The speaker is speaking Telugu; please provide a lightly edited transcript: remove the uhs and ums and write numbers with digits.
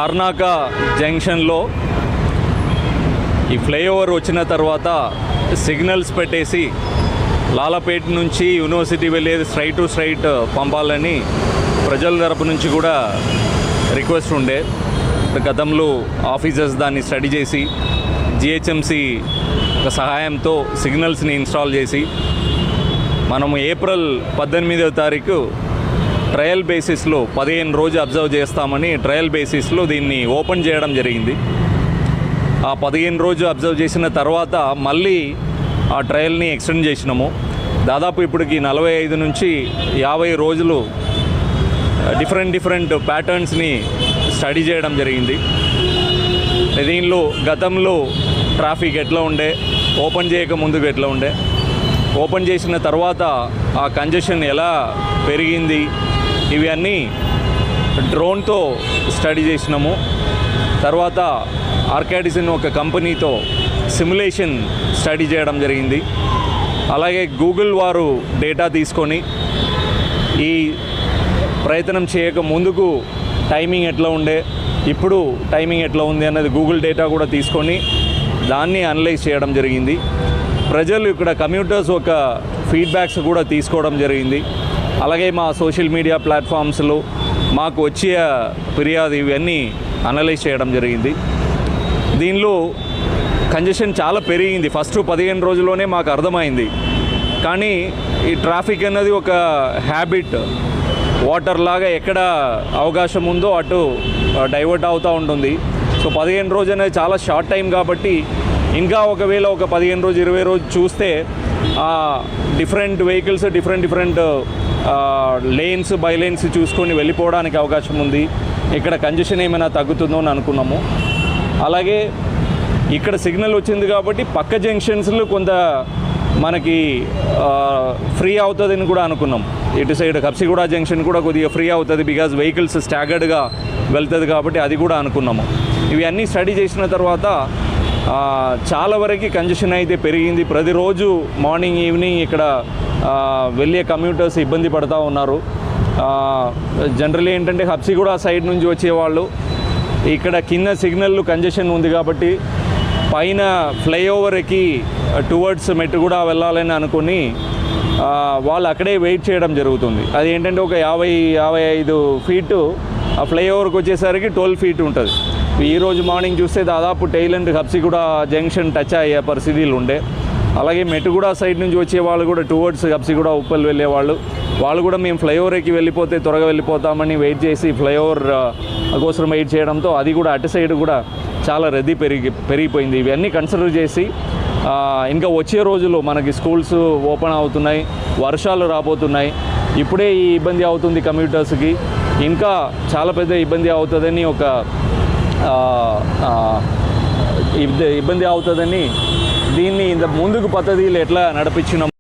తార్నాక జంక్షన్లో ఈ ఫ్లైఓవర్ వచ్చిన తర్వాత సిగ్నల్స్ పెట్టేసి లాలపేట నుంచి యూనివర్సిటీ వెళ్ళేది స్ట్రైట్ పంపాలని ప్రజల తరపు నుంచి కూడా రిక్వెస్ట్ ఉండే. గతంలో ఆఫీసర్స్ దాన్ని స్టడీ చేసి జిహెచ్ఎంసి సహాయంతో సిగ్నల్స్ని ఇన్స్టాల్ చేసి మనము ఏప్రిల్ 18వ తారీఖు ట్రయల్ బేసిస్లో 15 రోజు అబ్జర్వ్ చేస్తామని ట్రయల్ బేసిస్లో దీన్ని ఓపెన్ చేయడం జరిగింది. ఆ 15 రోజు అబ్జర్వ్ చేసిన తర్వాత మళ్ళీ ఆ ట్రయల్ని ఎక్స్టెండ్ చేసినాము. దాదాపు ఇప్పటికి 45 నుంచి 50 రోజులు డిఫరెంట్ ప్యాటర్న్స్ని స్టడీ చేయడం జరిగింది. దీనిలో గతంలో ట్రాఫిక్ ఎట్లా ఉండే, ఓపెన్ చేయక ముందుకు ఎట్లా ఉండే, ఓపెన్ చేసిన తర్వాత ఆ కంజెషన్ ఎలా పెరిగింది, ఇవన్నీ డ్రోన్తో స్టడీ చేసినాము. తర్వాత ఆర్కాడిజన్ ఒక కంపెనీతో సిమ్యులేషన్ స్టడీ చేయడం జరిగింది. అలాగే గూగుల్ వారు డేటా తీసుకొని ఈ ప్రయత్నం చేయక ముందుకు టైమింగ్ ఎట్లా ఉండే, ఇప్పుడు టైమింగ్ ఎట్లా ఉంది అన్నది గూగుల్ డేటా కూడా తీసుకొని దాన్ని అనలైజ్ చేయడం జరిగింది. ప్రజలు ఇక్కడ కమ్యూటర్స్ ఒక ఫీడ్బ్యాక్స్ కూడా తీసుకోవడం జరిగింది. అలాగే మా సోషల్ మీడియా ప్లాట్ఫామ్స్లో మాకు వచ్చే ఫిర్యాదు ఇవన్నీ అనలైజ్ చేయడం జరిగింది. దీనిలో కంజెషన్ చాలా పెరిగింది. ఫస్ట్ 15 రోజుల్లోనే మాకు అర్థమైంది. కానీ ఈ ట్రాఫిక్ అన్నది ఒక హ్యాబిట్, వాటర్ లాగా ఎక్కడ అవకాశం ఉందో అటు డైవర్ట్ అవుతూ ఉంటుంది. సో 15 రోజు అనేది చాలా షార్ట్ టైం కాబట్టి ఇంకా ఒకవేళ ఒక 15 రోజు 20 రోజు చూస్తే different vehicles different lanes by lanes చూసుకొని వెళ్ళిపోవడానికి అవకాశం ఉంది. ఇక్కడ కంజెషన్ ఏమైనా తగ్గుతుందో అని అనుకున్నాము. అలాగే ఇక్కడ సిగ్నల్ వచ్చింది కాబట్టి పక్క జంక్షన్స్లో కొంత మనకి ఫ్రీ అవుతుందని కూడా అనుకున్నాం. ఇటు సైడ్ కప్సిగూడ జంక్షన్ కూడా కొద్దిగా ఫ్రీ అవుతుంది, బికాజ్ వెహికల్స్ స్టాగర్డ్గా వెళ్తుంది కాబట్టి అది కూడా అనుకున్నాము. ఇవి అన్నీ స్టడీ చేసిన తర్వాత చాలా వరకు కంజెషన్ అయితే పెరిగింది. ప్రతిరోజు మార్నింగ్ ఈవినింగ్ ఇక్కడ వెళ్ళే కమ్యూటర్స్ ఇబ్బంది పడుతూ ఉన్నారు. జనరల్లీ ఏంటంటే కప్సిగూడ సైడ్ నుంచి వచ్చేవాళ్ళు ఇక్కడ కింద సిగ్నల్ కంజెషన్ ఉంది కాబట్టి పైన ఫ్లైఓవర్ ఎక్కి టువర్డ్స్ మెట్టుగూడ వెళ్ళాలని అనుకుని వాళ్ళు అక్కడే వెయిట్ చేయడం జరుగుతుంది. అది ఏంటంటే ఒక 50-55 ఫీటు ఆ ఫ్లైఓవర్కి వచ్చేసరికి 12 ఫీట్ ఉంటుంది. ఈరోజు మార్నింగ్ చూస్తే దాదాపు టెయిల్ అండ్ కప్సిగూడ జంక్షన్ టచ్ అయ్యే పరిస్థితులు ఉండే. అలాగే మెట్టుగూడ సైడ్ నుంచి వచ్చే వాళ్ళు కూడా టువర్డ్స్ కప్సిగూడ ఉప్పల్ వెళ్ళేవాళ్ళు వాళ్ళు కూడా మేము ఫ్లైఓవర్ ఎక్కి వెళ్ళిపోతే త్వరగా వెళ్ళిపోతామని వెయిట్ చేసి ఫ్లైఓవర్ కోసం వెయిట్ చేయడంతో అది కూడా అటు సైడ్ కూడా చాలా రద్దీ పెరిగిపోయింది. ఇవన్నీ కన్సిడర్ చేసి ఇంకా వచ్చే రోజుల్లో మనకి స్కూల్స్ ఓపెన్ అవుతున్నాయి, వర్షాలు రాబోతున్నాయి. ఇప్పుడే ఈ ఇబ్బంది అవుతుంది కమ్యూటర్స్కి, ఇంకా చాలా పెద్ద ఇబ్బంది అవుతుందని ఇబ్బంది అవుతుందని దీన్ని ముందుకు పద్ధతిలో ఎట్లా నడిపించినాం